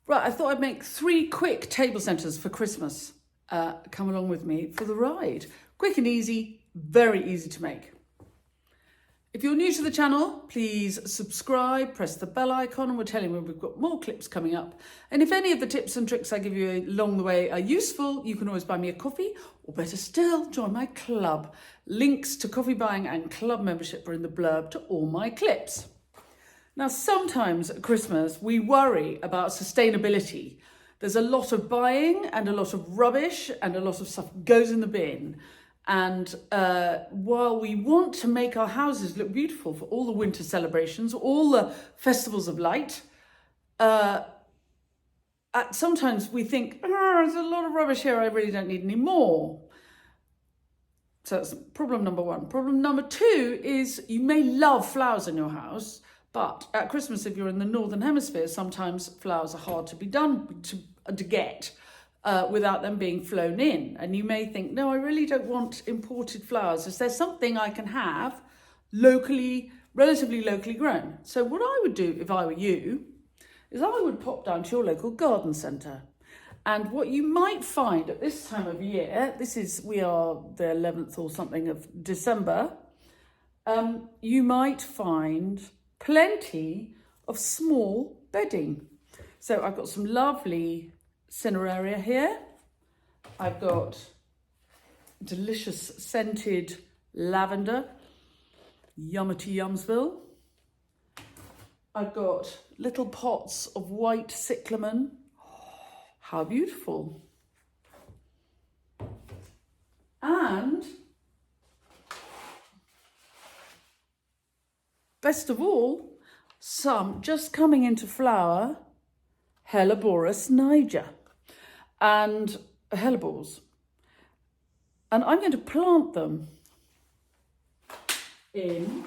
Right, I thought I'd make 3 quick table centers for Christmas. Come along with me for the ride. Quick and easy, very easy to make. If you're new to the channel, please subscribe, press the bell icon, and we'll tell you when we've got more clips coming up. And if any of the tips and tricks I give you along the way are useful, you can always buy me a coffee, or better still, join my club. Links to coffee buying and club membership are in the blurb to all my clips. Now, sometimes at Christmas, we worry about sustainability. There's a lot of buying and a lot of rubbish and a lot of stuff goes in the bin. And while we want to make our houses look beautiful for all the winter celebrations, all the festivals of light, sometimes we think, there's a lot of rubbish here, I really don't need any more. So that's problem number 1. Problem number 2 is you may love flowers in your house, but at Christmas, if you're in the Northern Hemisphere, sometimes flowers are hard to be done, to get without them being flown in. And you may think, no, I really don't want imported flowers. Is there something I can have locally, relatively locally grown? So what I would do if I were you is I would pop down to your local garden centre. And what you might find at this time of year, we are the 11th or something of December, you might find plenty of small bedding. So I've got some lovely cineraria here. I've got delicious scented lavender, Yummity Yumsville. I've got little pots of white cyclamen. How beautiful. And best of all, some just coming into flower, Helleborus niger and hellebores. And I'm going to plant them in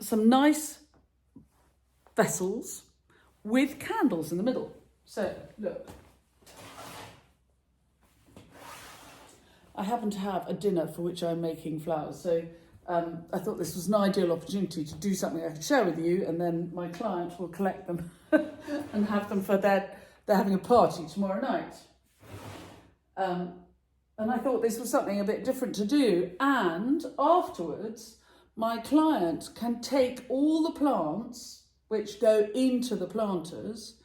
some nice vessels with candles in the middle. So look, I happen to have a dinner for which I'm making flowers. So I thought this was an ideal opportunity to do something I could share with you, and then my client will collect them and have them for they're having a party tomorrow night. And I thought this was something a bit different to do. And afterwards, my client can take all the plants which go into the planters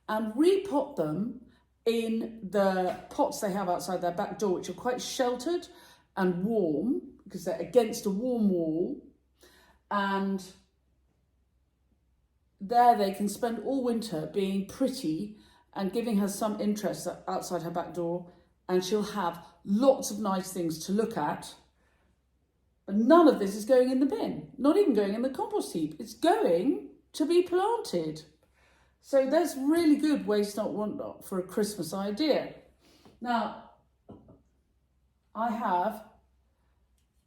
and repot them in the pots they have outside their back door, which are quite sheltered and warm because they're against a warm wall. And there they can spend all winter being pretty and giving her some interest outside her back door, and she'll have lots of nice things to look at. And none of this is going in the bin, not even going in the compost heap. It's going to be planted. So there's really good waste not want not for a Christmas idea. Now, I have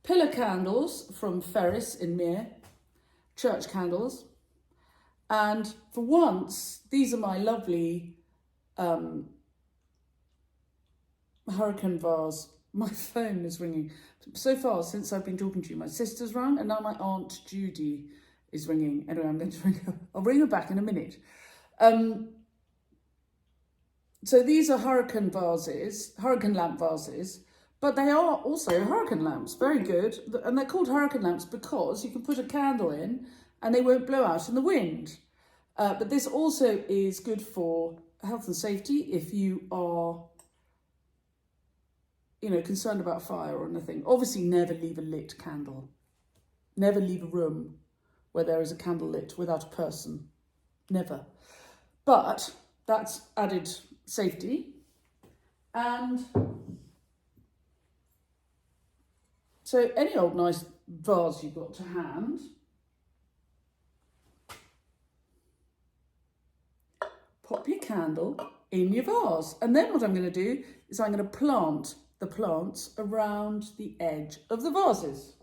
pillar candles from Ferris in Mere, church candles. And for once, these are my lovely hurricane vase. My phone is ringing. So far, since I've been talking to you, my sister's rung, and now my Aunt Judy is ringing. Anyway, I'm going to ring her. I'll ring her back in a minute. So these are hurricane lamp vases, but they are also hurricane lamps. Very good. And they're called hurricane lamps because you can put a candle in and they won't blow out in the wind. But this also is good for health and safety if you are, concerned about fire or anything. Obviously, never leave a lit candle. Never leave a room where there is a candle lit without a person. Never. But that's added safety. And so any old nice vase you've got to hand, pop your candle in your vase. And then what I'm going to do is I'm going to plant the plants around the edge of the vases.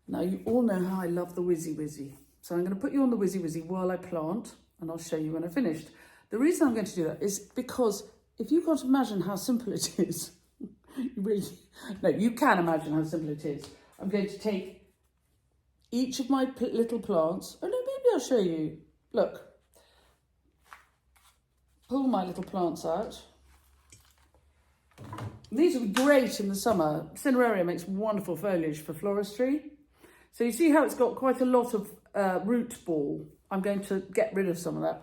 Now, you all know how I love the whizzy whizzy. So I'm going to put you on the whizzy whizzy while I plant, and I'll show you when I've finished. The reason I'm going to do that is because if you can't imagine how simple it is, you can imagine how simple it is. I'm going to take each of my little plants. Oh no, maybe I'll show you. Look. Pull my little plants out. These are great in the summer. Cineraria makes wonderful foliage for floristry. So you see how it's got quite a lot of root ball. I'm going to get rid of some of that.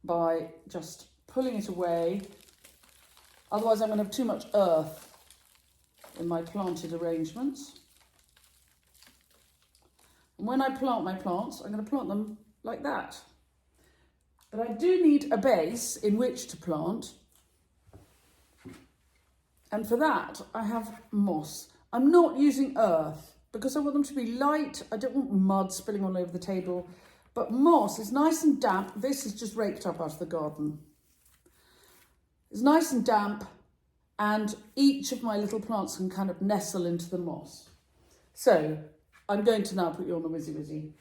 By just pulling it away. Otherwise I'm going to have too much earth in my planted arrangements. And when I plant my plants, I'm going to plant them like that. But I do need a base in which to plant. And for that, I have moss. I'm not using earth because I want them to be light. I don't want mud spilling all over the table. But moss is nice and damp. This is just raked up out of the garden. It's nice and damp, and each of my little plants can kind of nestle into the moss. So I'm going to now put you on the Whizzy Whizzy.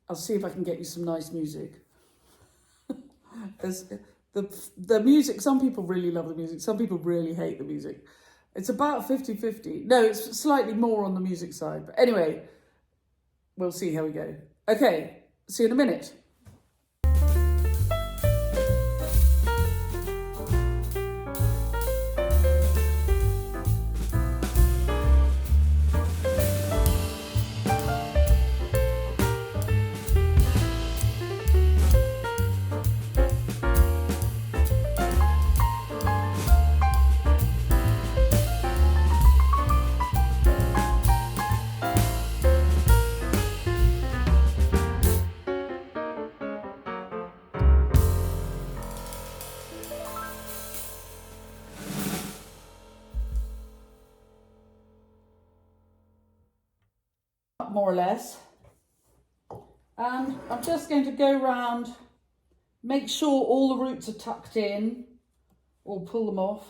I'll see if I can get you some nice music. There's the music, some people really love the music, some people really hate the music. It's about 50-50. No, it's slightly more on the music side. But anyway, we'll see how we go. Okay, see you in a minute. More or less, and I'm just going to go around, make sure all the roots are tucked in or pull them off,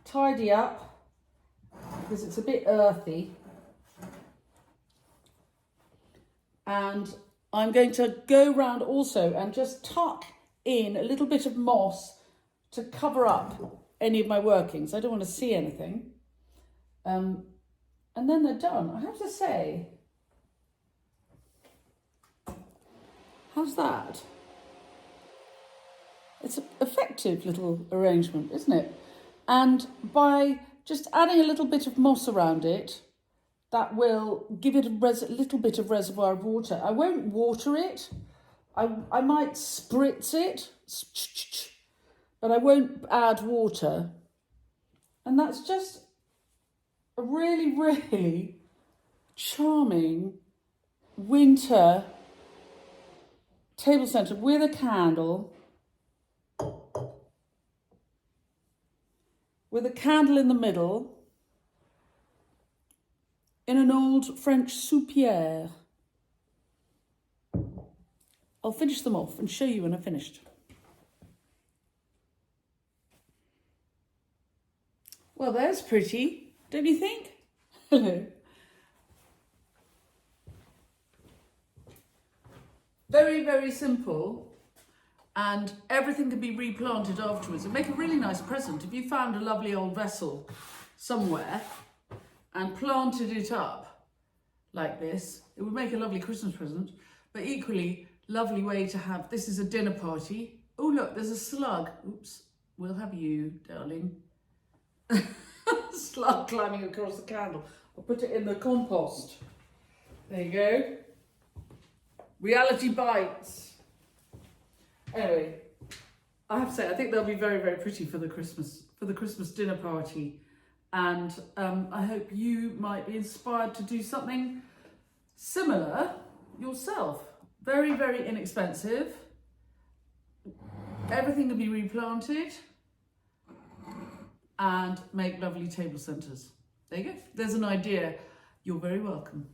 tidy up because it's a bit earthy, and I'm going to go around also and just tuck in a little bit of moss to cover up any of my workings. I don't want to see anything. And then they're done. I have to say, how's that? It's an effective little arrangement, isn't it? And by just adding a little bit of moss around it, that will give it a little bit of reservoir of water. I won't water it. I might spritz it, but I won't add water. And that's just a really, really charming winter table centre with a candle. With a candle in the middle. In an old French soupière. I'll finish them off and show you when I've finished. Well, that's pretty. Don't you think? Hello. Very, very simple, and everything can be replanted afterwards and make a really nice present. If you found a lovely old vessel somewhere and planted it up like this, it would make a lovely Christmas present, but equally lovely way to have. This is a dinner party. Oh look, there's a slug. Oops, we'll have you, darling. Slug climbing across the candle. I'll put it in the compost. There you go. Reality bites. Anyway, I have to say, I think they'll be very, very pretty for the Christmas dinner party. And I hope you might be inspired to do something similar yourself. Very, very inexpensive. Everything can be replanted and make lovely table centres. There you go. There's an idea. You're very welcome.